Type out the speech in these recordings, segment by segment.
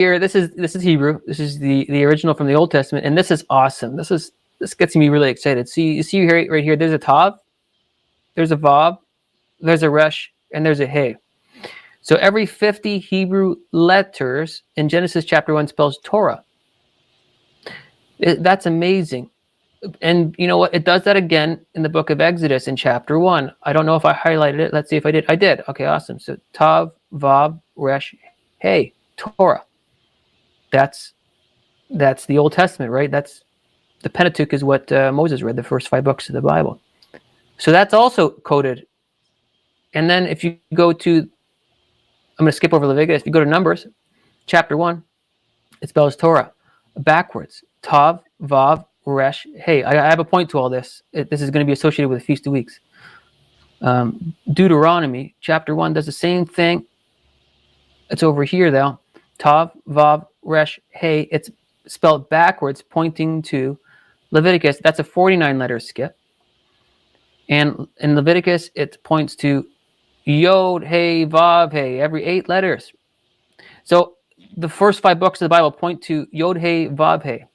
this is Hebrew. This is the original from the Old Testament, and this is awesome. This gets me really excited. See, you see here, right here, there's a Tav, there's a Vav, there's a Resh, and there's a Hey. So every 50 Hebrew letters in Genesis chapter 1 spells Torah. That's amazing. And you know what? It does that again in the book of Exodus in chapter 1. I don't know if I highlighted it. Let's see if I did. I did. Okay, awesome. So Tav, Vav, Resh, Hey, Torah. That's the Old Testament, right? That's the Pentateuch is what Moses read, the first 5 books of the Bible. So that's also coded. And then if you go to, I'm going to skip over Leviticus. If you go to Numbers, chapter 1, it spells Torah backwards. Tav, Vav, Resh, Hey. I have a point to all this. This is going to be associated with the Feast of Weeks. Deuteronomy, chapter 1, does the same thing. It's over here, though. Tav, Vav, Resh, Hey. It's spelled backwards, pointing to Leviticus. That's a 49-letter skip. And in Leviticus, it points to Yod, Hey, Vav, Hey, every 8 letters. So the first 5 books of the Bible point to Yod, Hey, Vav, Hey.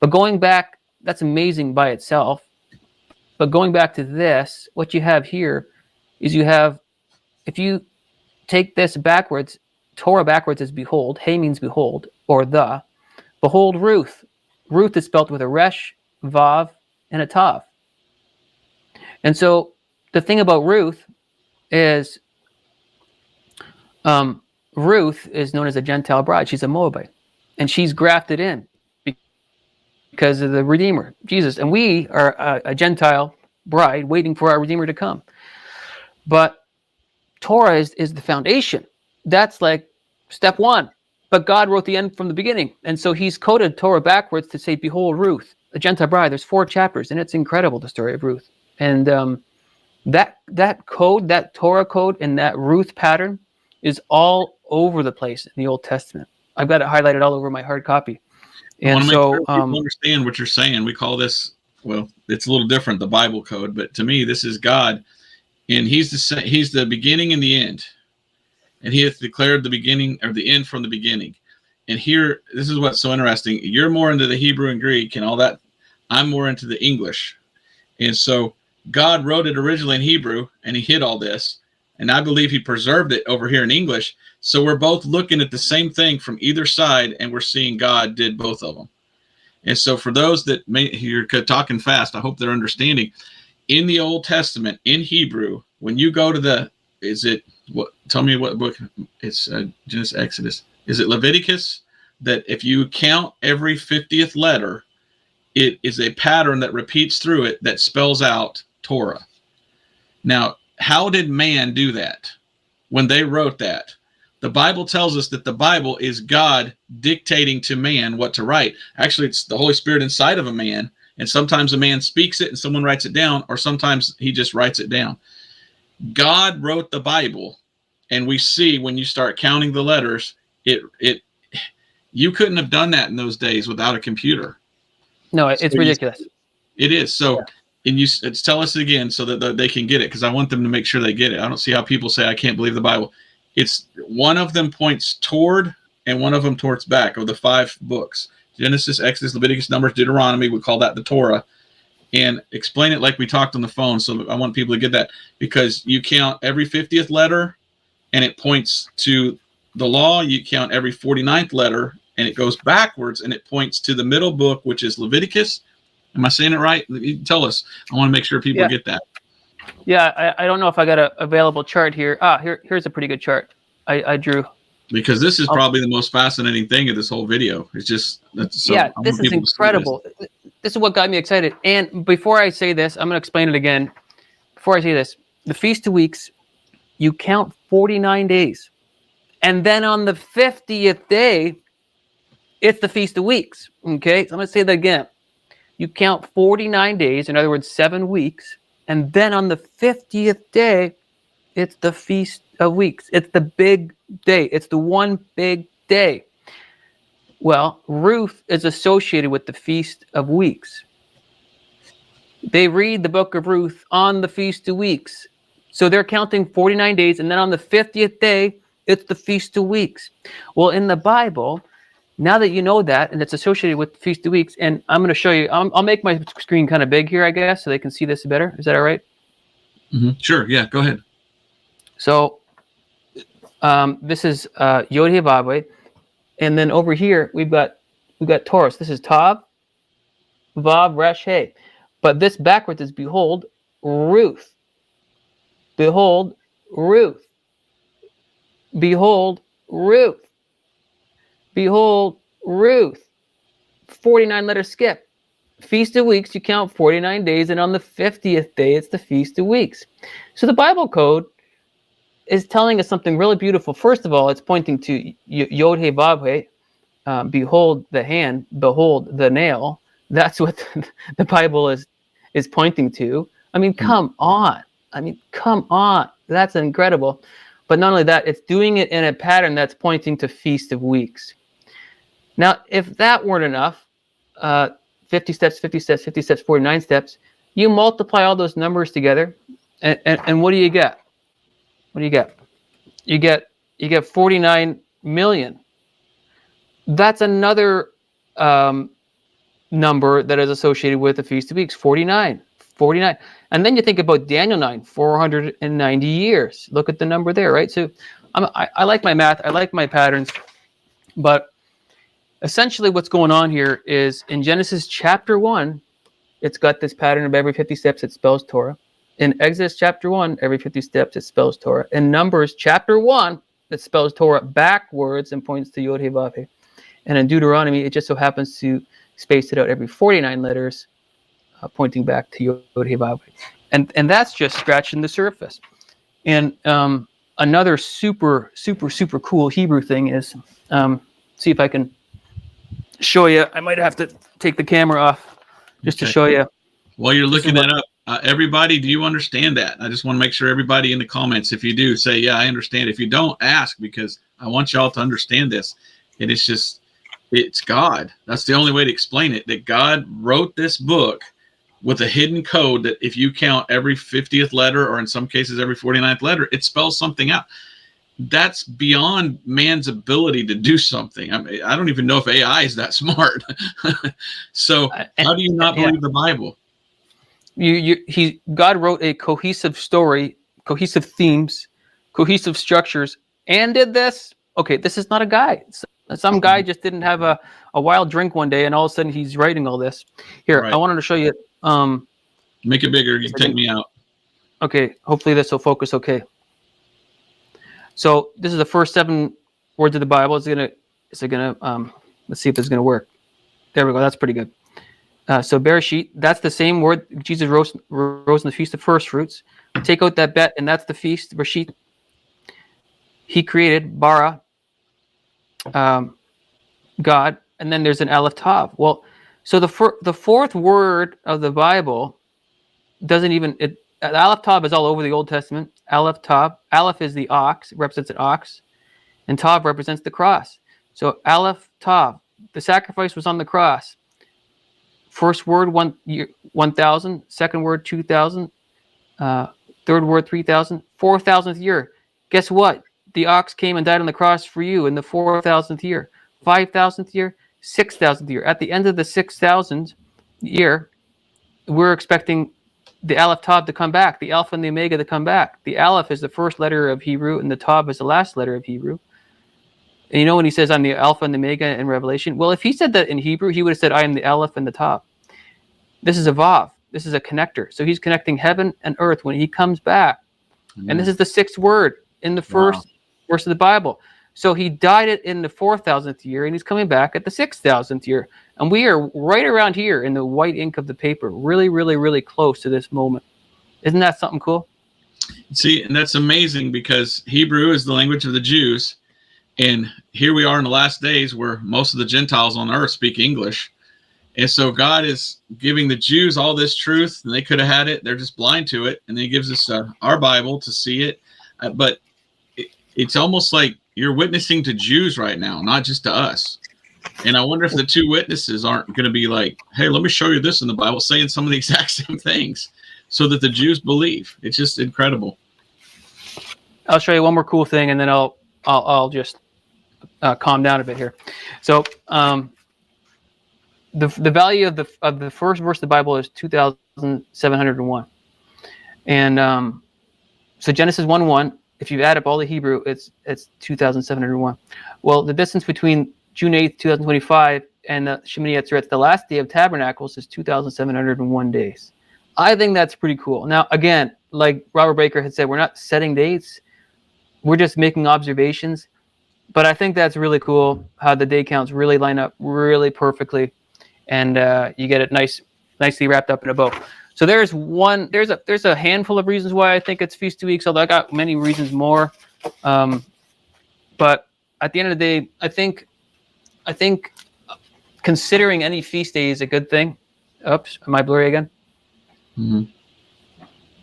But going back, that's amazing by itself. But going back to this, what you have here is you have, if you take this backwards, Torah backwards is behold. Hey means behold, or the. Behold Ruth. Ruth is spelled with a Resh, Vav, and a Tav. And so the thing about Ruth is Ruth is known as a Gentile bride. She's a Moabite. And she's grafted in because of the Redeemer, Jesus. And we are a Gentile bride waiting for our Redeemer to come. But Torah is the foundation. That's like step 1. But God wrote the end from the beginning. And so he's coded Torah backwards to say, behold, Ruth, a Gentile bride. There's 4 chapters, and it's incredible, the story of Ruth. And that code, that Torah code, and that Ruth pattern is all over the place in the Old Testament. I've got it highlighted all over my hard copy. And so people understand what you're saying. We call this, well, it's a little different, the Bible code, but to me, this is God, and he's the beginning and the end. And he hath declared the beginning or the end from the beginning. And here, this is what's so interesting. You're more into the Hebrew and Greek and all that. I'm more into the English. And so God wrote it originally in Hebrew, and he hid all this. And I believe he preserved it over here in English. So we're both looking at the same thing from either side, and we're seeing God did both of them. And so for those that you're talking fast, I hope they're understanding. In the Old Testament, in Hebrew, when you go to tell me what book? It's Genesis, Exodus. Is it Leviticus? That if you count every 50th letter, it is a pattern that repeats through it that spells out Torah. Now, how did man do that when they wrote that? The Bible tells us that the Bible is God dictating to man what to write. Actually, it's the Holy Spirit inside of a man, and sometimes a man speaks it and someone writes it down, or sometimes he just writes it down. God wrote the Bible, and we see when you start counting the letters, you couldn't have done that in those days without a computer. No, it's ridiculous. It is. So, and you tell us again so that they can get it, because I want them to make sure they get it. I don't see how people say, I can't believe the Bible. It's one of them points toward and one of them towards back of the 5 books. Genesis, Exodus, Leviticus, Numbers, Deuteronomy. We call that the Torah. And explain it like we talked on the phone. So I want people to get that, because you count every 50th letter and it points to the law. You count every 49th letter and it goes backwards and it points to the middle book, which is Leviticus. Am I saying it right? Tell us. I want to make sure people get that. Yeah, I don't know if I got an available chart here. Here's a pretty good chart I drew. Because this is probably the most fascinating thing of this whole video. It's just this is incredible. This is what got me excited. And before I say this, I'm going to explain it again. Before I say this, the Feast of Weeks, you count 49 days. And then on the 50th day, it's the Feast of Weeks. Okay? So I'm going to say that again. You count 49 days, in other words, 7 weeks. And then on the 50th day, it's the Feast of Weeks. It's the big day. It's the one big day. Well, Ruth is associated with the Feast of Weeks. They read the book of Ruth on the Feast of Weeks. So they're counting 49 days, and then on the 50th day, It's the Feast of Weeks. Well, in the Bible, now that you know that, and it's associated with the Feast of Weeks, and I'm going to show you, I'll make my screen kind of big here, I guess, so they can see this better. Is that all right? Sure. Yeah, go ahead. So this is Yod-Heh-Vav-Heh, and then over here we've got Taurus. This is Tav, Vav, Resh, Hey. But this backwards is Behold, Ruth. Behold, Ruth. Behold, Ruth. Behold, Ruth. 49 letter skip. Feast of Weeks, you count 49 days, and on the 50th day, it's the Feast of Weeks. So the Bible code is telling us something really beautiful. First of all, it's pointing to Yod-Heh-Vav-Heh. Behold the hand, behold the nail. That's what the Bible is pointing to. I mean, come on. Come on. That's incredible. But not only that, it's doing it in a pattern that's pointing to Feast of Weeks. Now, if that weren't enough, 50 steps, 50 steps, 50 steps, 49 steps, you multiply all those numbers together, and what do you get? What do you get? You get 49 million. That's another number that is associated with the Feast of Weeks, 49. And then you think about Daniel 9, 490 years. Look at the number there, right? So I like my math. I like my patterns. But essentially what's going on here is in Genesis chapter 1, it's got this pattern of every 50 steps it spells Torah. In Exodus chapter 1, every 50 steps it spells Torah. In Numbers chapter 1, it spells Torah backwards and points to Yod-Heh-Vav-Heh. And in Deuteronomy, it just so happens to space it out every 49 letters, pointing back to Yod-Heh-Vav-Heh. And that's just scratching the surface. And another super cool Hebrew thing is, see if I can show you. I might have to take the camera off just to show you. While you're looking that up, everybody, do you understand that? I just want to make sure everybody in the comments, if you do, say, yeah, I understand. If you don't, ask, because I want y'all to understand this. And it's God. That's the only way to explain it, that God wrote this book with a hidden code that if you count every 50th letter, or in some cases every 49th letter, it spells something out. That's beyond man's ability to do something. I don't even know if AI is that smart. So how do you not believe the Bible? God wrote a cohesive story, cohesive themes, cohesive structures, and did this. Okay, this is not a guy. Some guy just didn't have a wild drink one day, and all of a sudden he's writing all this. Here, right. I wanted to show you. Make it bigger. You can take me out. Okay, hopefully this will focus okay. So this is the first 7 words of the Bible. Is it gonna let's see if this is gonna work. There we go. That's pretty good. So Bereshit, that's the same word Jesus rose in the Feast of First Fruits. Take out that bet, and that's the feast. Bereshit. He created bara, God, and then there's an Aleph Tav. Well, so the fourth word of the Bible doesn't even Aleph Tav is all over the Old Testament. Aleph Tav. Aleph is the ox, it represents an ox, and Tav represents the cross. So Aleph Tav. The sacrifice was on the cross. First word 1,000. Second word 2,000. Third word 3,000. 4,000th year. Guess what? The ox came and died on the cross for you in the 4,000th year. 5,000th year. 6,000th year. At the end of the 6,000th year, we're expecting the Aleph Tav to come back, the Alpha and the Omega to come back. The Aleph is the first letter of Hebrew, and the Tav is the last letter of Hebrew. And you know when he says, I'm the Alpha and the Omega in Revelation? Well, if he said that in Hebrew, he would have said, I am the Aleph and the Tav. This is a Vav. This is a connector. So he's connecting heaven and earth when he comes back. And this is the 6th word in the first verse of the Bible. So he died it in the 4,000th year, and he's coming back at the 6,000th year. And we are right around here in the white ink of the paper, really, really, really close to this moment. Isn't that something cool? See, and that's amazing, because Hebrew is the language of the Jews. And here we are in the last days where most of the Gentiles on earth speak English. And so God is giving the Jews all this truth, and they could have had it. They're just blind to it. And then he gives us our Bible to see it. But it's almost like you're witnessing to Jews right now, not just to us. And I wonder if the 2 witnesses aren't going to be like, hey, let me show you this in the Bible, saying some of the exact same things so that the Jews believe. It's just incredible. I'll show you one more cool thing, and then I'll I'll just calm down a bit here. So the value of the first verse of the Bible is 2,701, and so Genesis 1:1. If you add up all the Hebrew, it's 2,701. Well, the distance between June 8th, 2025, and the Shemini Atzeret, the last day of Tabernacles, is 2,701 days. I think that's pretty cool. Now, again, like Robert Baker had said, we're not setting dates. We're just making observations. But I think that's really cool how the day counts really line up really perfectly, and you get it nicely wrapped up in a bow. So there's a handful of reasons why I think it's Feast of Weeks, although I got many reasons more. But at the end of the day, I think considering any feast day is a good thing. Oops, am I blurry again? Mm-hmm.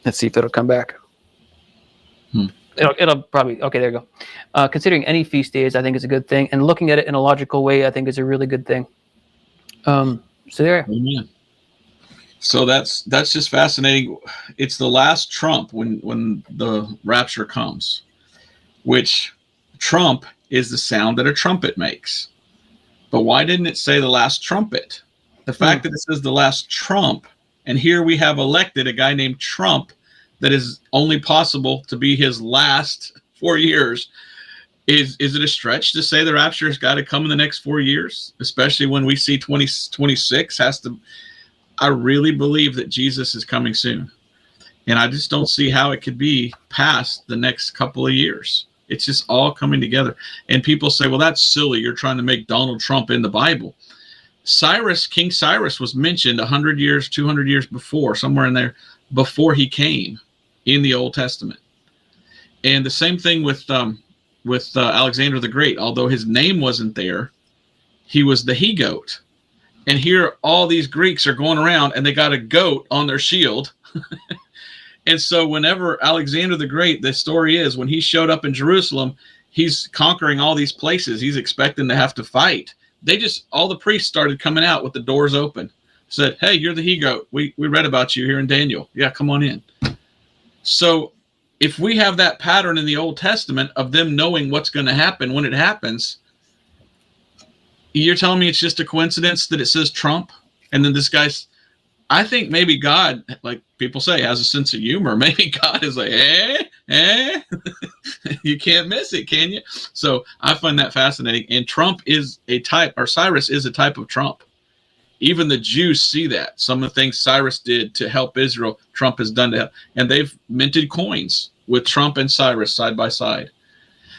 Let's see if it'll come back. It'll probably, okay, there you go. Considering any feast days, I think is a good thing, and looking at it in a logical way, I think is a really good thing. So there. Amen. So that's just fascinating. It's the last trump when the rapture comes, which trump is the sound that a trumpet makes. But why didn't it say the last trumpet? The fact that it says the last trump, and here we have elected a guy named Trump that is only possible to be his last 4 years. Is it a stretch to say the rapture has got to come in the next 4 years, especially when we see 2026 has to? I really believe that Jesus is coming soon, and I just don't see how it could be past the next couple of years. It's just all coming together. And people say, well, that's silly. You're trying to make Donald Trump in the Bible. King Cyrus was mentioned 100 years, 200 years before, somewhere in there, before he came in the Old Testament. And the same thing with Alexander the Great. Although his name wasn't there, he was the he-goat. And here all these Greeks are going around and they got a goat on their shield. And so whenever Alexander the Great, the story is, when he showed up in Jerusalem, he's conquering all these places. He's expecting to have to fight. All the priests started coming out with the doors open. Said, hey, you're the he-goat. We read about you here in Daniel. Yeah, come on in. So if we have that pattern in the Old Testament of them knowing what's going to happen when it happens, you're telling me it's just a coincidence that it says Trump? And then this guy's, I think maybe God, like people say, has a sense of humor. Maybe God is like, you can't miss it, can you? So I find that fascinating. And Trump is a type, or Cyrus is a type of Trump. Even the Jews see that. Some of the things Cyrus did to help Israel, Trump has done to help. And they've minted coins with Trump and Cyrus side by side.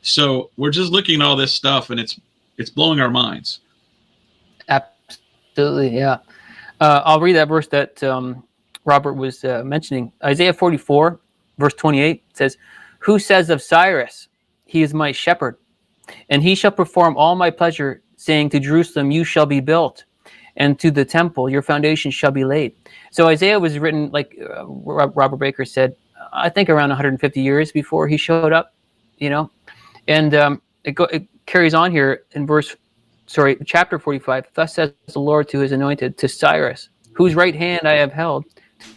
So we're just looking at all this stuff, and it's blowing our minds. Absolutely, yeah. I'll read that verse that Robert was mentioning. Isaiah 44, verse 28 says, who says of Cyrus, he is my shepherd, and he shall perform all my pleasure, saying to Jerusalem, you shall be built, and to the temple, your foundation shall be laid. So Isaiah was written, like Robert Baker said, I think around 150 years before he showed up, and it carries on here in chapter 45. Thus says the Lord to his anointed, to Cyrus, whose right hand I have held,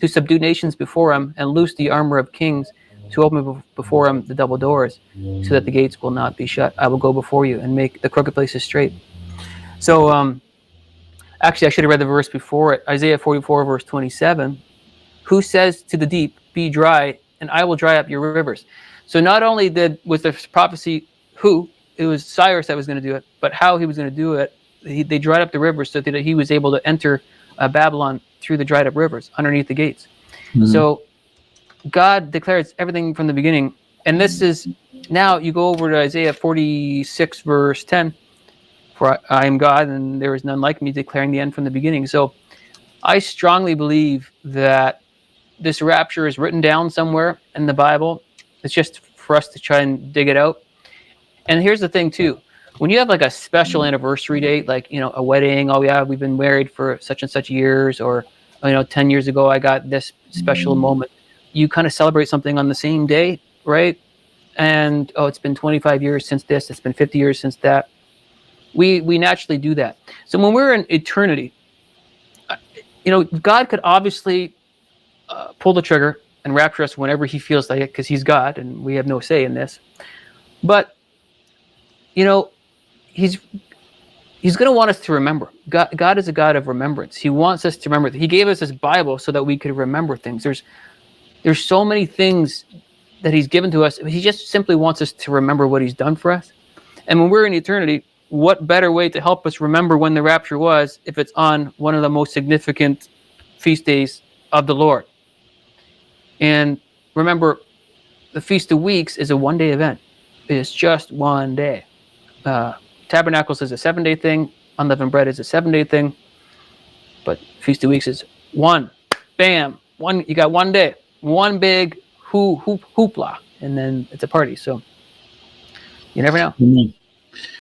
to subdue nations before him, and loose the armor of kings, to open before him the double doors, so that the gates will not be shut. I will go before you and make the crooked places straight. So, actually, I should have read the verse before it. Isaiah 44, verse 27. Who says to the deep, be dry, and I will dry up your rivers. So not only was the prophecy it was Cyrus that was going to do it, but how he was going to do it, they dried up the rivers so that he was able to enter Babylon through the dried up rivers underneath the gates. Mm-hmm. So God declares everything from the beginning. And this is, now you go over to Isaiah 46, verse 10. For I am God, and there is none like me, declaring the end from the beginning. So I strongly believe that this rapture is written down somewhere in the Bible. It's just for us to try and dig it out. And here's the thing, too. When you have like a special anniversary date, like, a wedding, oh, yeah, we've been married for such and such years, or, 10 years ago, I got this special moment. You kind of celebrate something on the same day, right? And, it's been 25 years since this. It's been 50 years since that. We naturally do that. So when we're in eternity, God could obviously pull the trigger and rapture us whenever he feels like it, because he's God and we have no say in this. But you know, he's going to want us to remember. God is a God of remembrance. He wants us to remember. He gave us this Bible so that we could remember things. There's so many things that he's given to us. He just simply wants us to remember what he's done for us. And when we're in eternity, what better way to help us remember when the rapture was if it's on one of the most significant feast days of the Lord? And remember, the Feast of Weeks is a one-day event. It's just one day. Tabernacles is a 7-day thing. Unleavened bread is a 7-day thing. But Feast of Weeks is one. Bam. One. You got one day. One big hoopla. And then it's a party. So you never know. Mhm.